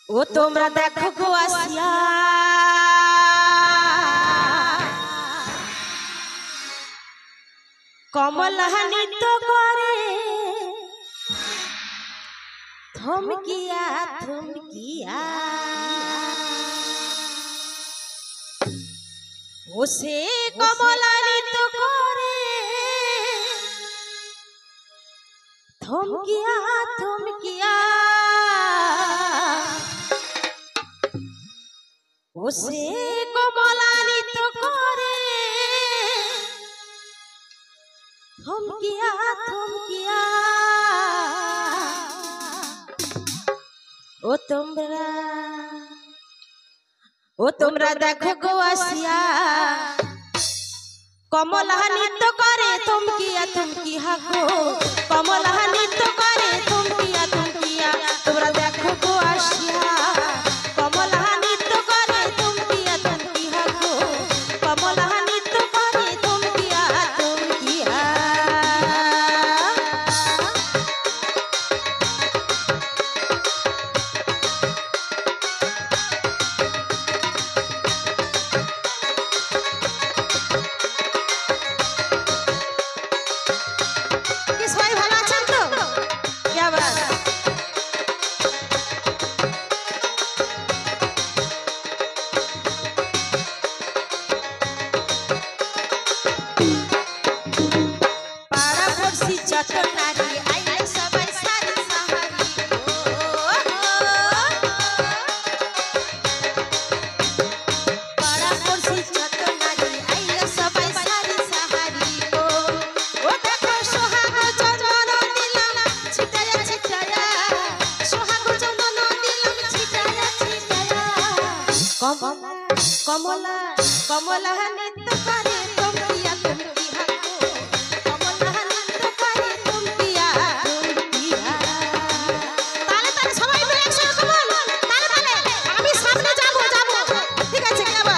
ও তোমরা দেখো গো আসিয়া কমলা নৃত্য করে থমকিয়া থমকিয়া ও সে কমলা নৃত্য করে থমকিয়া থমকিয়া ও সে কমলা নৃত্য করে থমকিয়া থমকিয়া ও তোমরা দেখো গো আসিয়া কমলা নৃত্য করে থমকিয়া থমকিয়া গো কমলা নৃত্য করে থমকিয়া থমকিয়া তোমরা দেখো গো আসিয়া কমলা নৃত্য করে থমকিয়া থমকিয়া গো কমলা নৃত্য করে থমকিয়া থমকিয়া কমলা কমলা নৃত্য করে থমকিয়া থমকিয়া গো কমলা নৃত্য করে থমকিয়া থমকিয়া তালে তালে সবাই মিলে একসাথে বল তালে তালে আমি সামনে যাব ঠিক আছে যাবা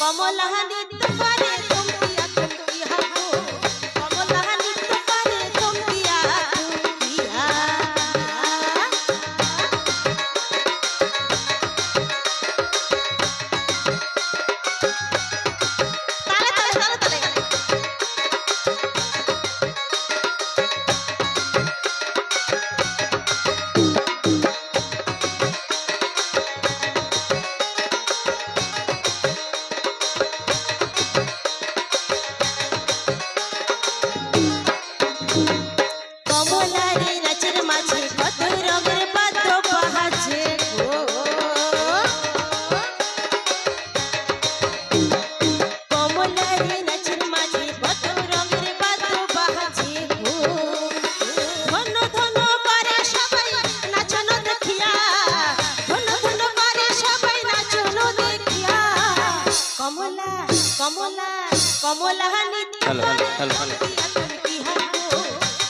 কমলা নৃত্য করে থমকিয়া থমকিয়া গো কমলা নৃত্য করে থমকিয়া থমকিয়া তালে তালে তালে তালে কমলা কমলা নৃত্য করে থমকিয়া থমকিয়া গো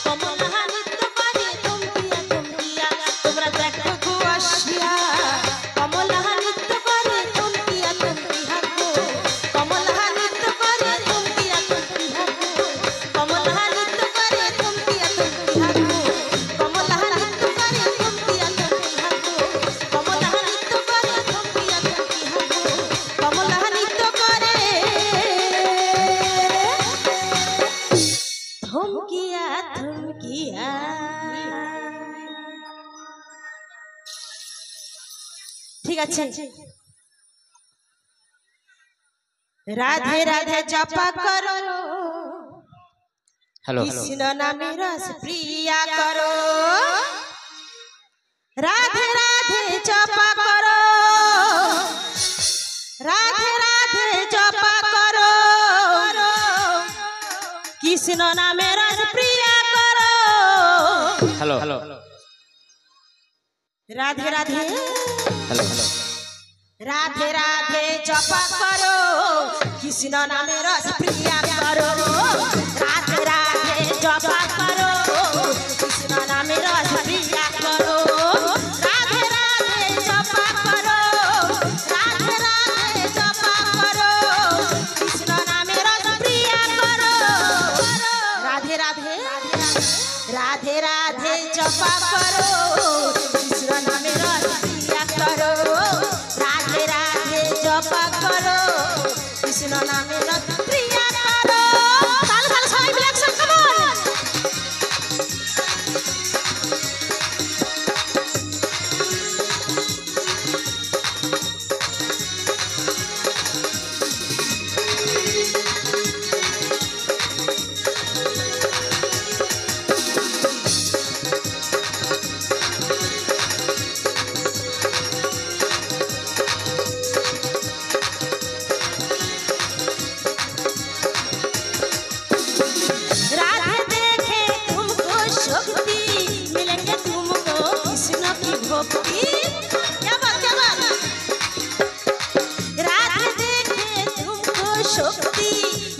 কমলা নৃত্য করে থমকিয়া থমকিয়া তোমরা দেখো গো আসিয়া কমলা নৃত্য করে থমকিয়া থমকিয়া গো কমলা নৃত্য করে থমকিয়া থমকিয়া গো কমলা নৃত্য করে থমকিয়া থমকিয়া গো কমলা নৃত্য করে থমকিয়া থমকিয়া গো কমলা নৃত্য করে থমকিয়া থমকিয়া গো কমলা নৃত্য করে থমকিয়া থমকিয়া ঠিক আছে রাধে রাধে জপা করো কৃষ্ণ নামে রস প্রিয়া করো राधे राधे जपा करो, राधे राधे जपा करो, कृष्ण नामे रस प्रिया करो। हेलो राधे राधे हेलो राधे राधे जपा करो, कृष्ण नामे रस प्रिया करो। राधे राधे जपा करो, कृष्ण नामे रस प्रिया करो। राधे राधे जपा करो, राधे राधे जपा करो, कृष्ण नामे रस प्रिया करो। राधे राधे राधे राधे जपा करो, कृष्ण नामे रस प्रिया करो। राधे राधे जपा करो, कृष्ण नामे रस प्रिया करो। ताल ताल सबाई मिले একসাথে come on। राधे देखे तुमको शक्ति, मिलेंगे तुमको कृष्ण की भक्ति। क्या बात राधे देखे तुमको शक्ति,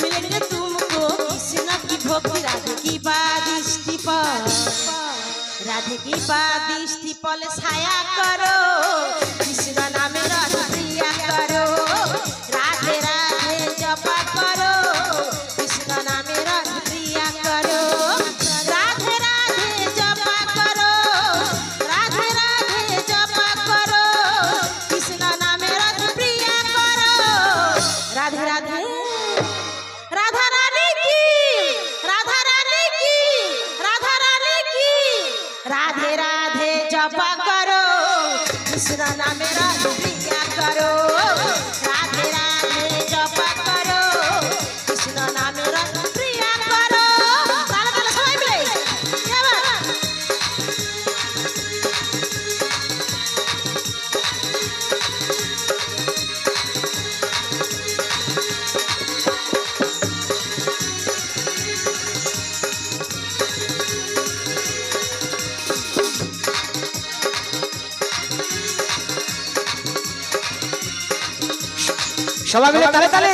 मिलेंगे तुमको कृष्ण की भक्ति। राधे की बादिष्टि पर, राधे की बादिष्टि पर छाया करो, कृष्ण नामे रस प्रिया करो। राधे राधे जपा करो, कृष्ण नामे रस प्रिया करो। राधे राधे जपा करो, राधे राधे जपा करो, कृष्ण नामे रस प्रिया करो। राधे राधे राधा रानी की, राधा रानी की, राधा रानी की। राधे राधे जपा करो, कृष्ण नामे रस प्रिया करो। राधे राधे जपा करो, कृष्ण नामे रस प्रिया करो। ताल ताल सबाई मिले क्या बात। সবাই মিলে তালে তালে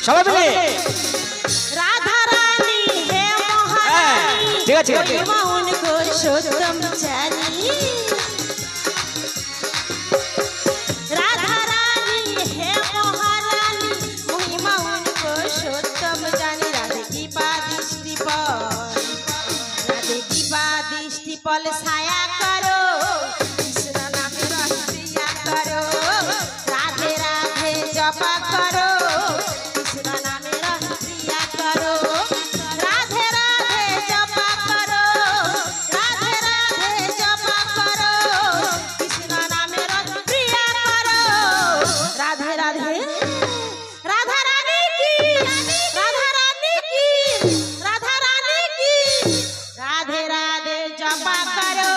সবাই মিলে राधा रानी है महारानी, ঠিক আছে महिमा उनको सोतम जानी। राधा रानी है महारानी, महिमा उनको सोतम जानी। राधे की बादिष्टि पर, राधे की बादिष्टि पर छाया करो, कृष्ण नामे रस प्रिया करो। राधे राधे जपा करो, कृष्ण नामे रस प्रिया करो। राधे राधे जपा करो, राधे राधे जपा करो, कृष्ण नामे रस प्रिया करो। राधे राधे राधा रानी की, राधा रानी की, राधा रानी की। राधे राधे जपा करो,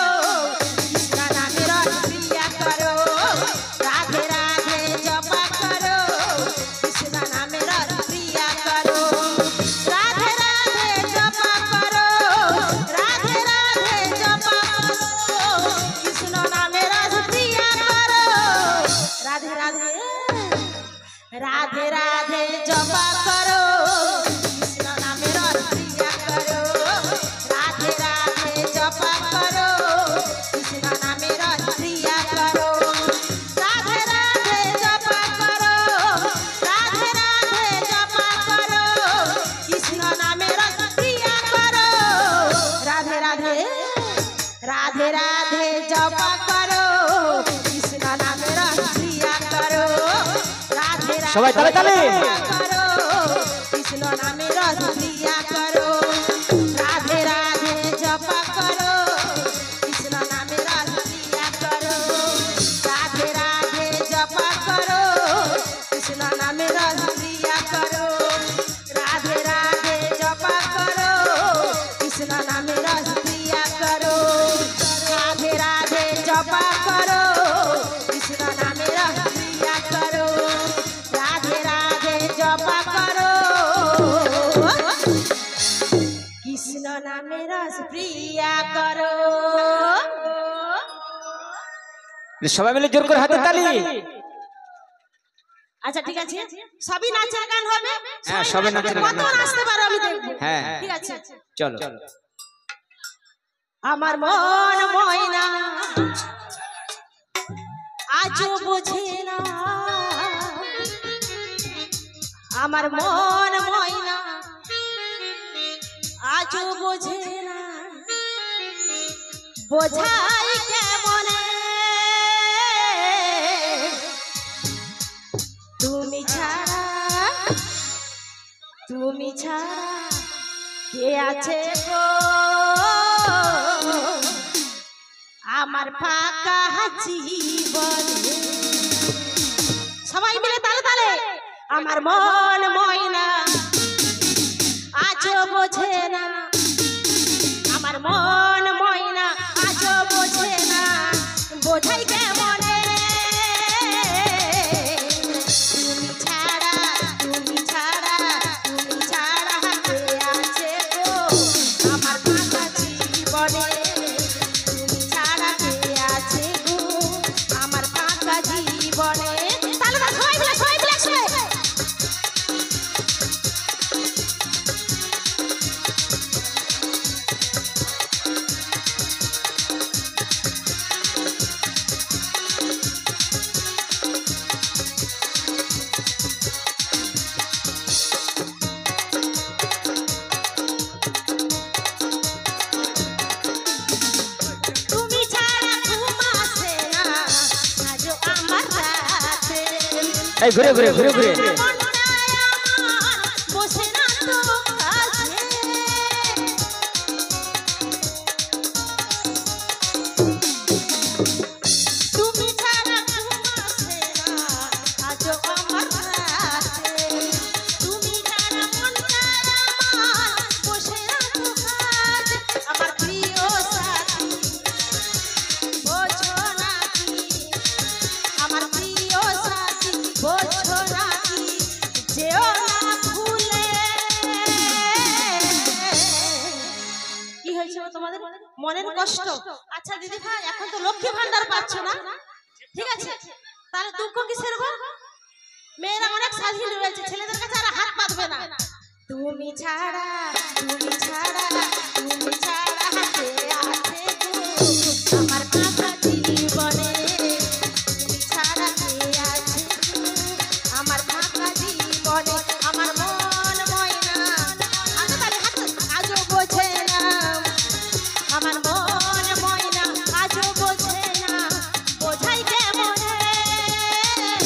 कृष्ण नामे रस प्रिया करो। राधे राधे जपा करो, कृष्ण नामे रस प्रिया करो। राधे राधे जपा करो, राधे राधे जपा करो, कृष्ण नामे रस प्रिया करो। राधे राधे राधे राधे जपा करो, कृष्ण नामे रस प्रिया करो। राधे राधे जपा करो, कृष्ण नामे रस प्रिया करो। राधे राधे जपा करो, राधे राधे जपा करो, कृष्ण नामे रस प्रिया करो। राधे राधे राधे राधे जपा करो, कृष्ण नामे रस प्रिया करो। राधे সবাই তালে তালে करो, कृष्ण नामे रस प्रिया करो। राधे राधे जपा करो, कृष्ण नामे रस प्रिया करो। राधे राधे जपा करो, कृष्ण नामे रस प्रिया करो। राधे राधे जपा करो, कृष्ण नामे रस प्रिया রস প্রিয়া করো। সবাই মিলে জোর করে হাতে তালি। আচ্ছা ঠিক আছে, সবই নাচের গান হবে। হ্যাঁ সবাই নাচের গান। কত নাচতে পারো আমি দেখবো। হ্যাঁ ঠিক আছে চলো। আমার মন ময়না আজও বোঝে না, আমার মন ময়না আজও বোঝে না, বোঝাই কেমনে তুমি ছাড়া, তুমি ছাড়া কে আছে গো আমার ফাঁকা জীবনে। সবাই মিলে তালে তালে। আমার মন ময়না আজও বোঝে না, আমার মন ময়না আজও বোঝে না, বোঝাই কেমনে তুমি ছাড়া, তুমি ছাড়া, তুমি ছাড়া কে আছে গো আমার ফাঁকা জীবনে, তুমি ছাড়া কে আছে গো আমার ফাঁকা জীবনে। তাহলে সবাই মিলে একসাথে। তুমি ছাড়া ঘুম আসে না আজও আমার রাতে, এই ঘুরে ঘুরে ঘুরে ঘুরে। মনটায় আমার বসে না তো কাছে, তুমি ছাড়া ঘুম আসে না আজও আমার রাতে, তুমি ছাড়া মনটায় আমার বসে না তো কাছে, আমার প্রিয় সাথী বোঝো নাকি, আমার প্রিয় সাথী বোঝো নাকি, যেও না ভুলে। কি হয়েছে গো তোমাদের মনের কষ্ট? আচ্ছা দিদি ভাই এখন তো লক্ষ্মী ভান্ডার পাচ্ছ না, ঠিক আছে তাহলে দুঃখ কিসের গো? মেয়েরা অনেক স্বাধীন রয়েছে, ছেলেদের কাছে আর হাত পাতবে না। তুমি ছাড়া, তুমি ছাড়া, তুমি ছাড়া কে আছে গো আমার ফাঁকা জীবনে, তুমি ছাড়া কে আছে গো আমার ফাঁকা জীবনে। আমার মন ময়না আজও বোঝে না, আমার মন ময়না আজও বোঝে না, বোঝাই কেমনে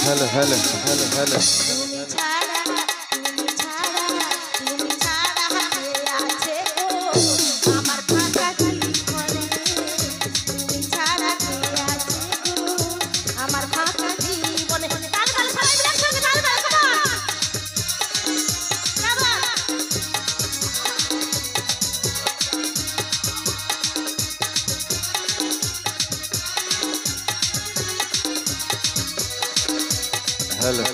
হ্যালো হ্যালো হ্যালো হ্যালো। তুমি ছাড়া, তুমি ছাড়া, তুমি ছাড়া কে আছে গো আমার ফাঁকা জীবনে, তুমি ছাড়া কে আছে গো আমার ফাঁকা জীবনে। তালে তালে সবাই মিলে একসঙ্গে তালে তালে হ্যালো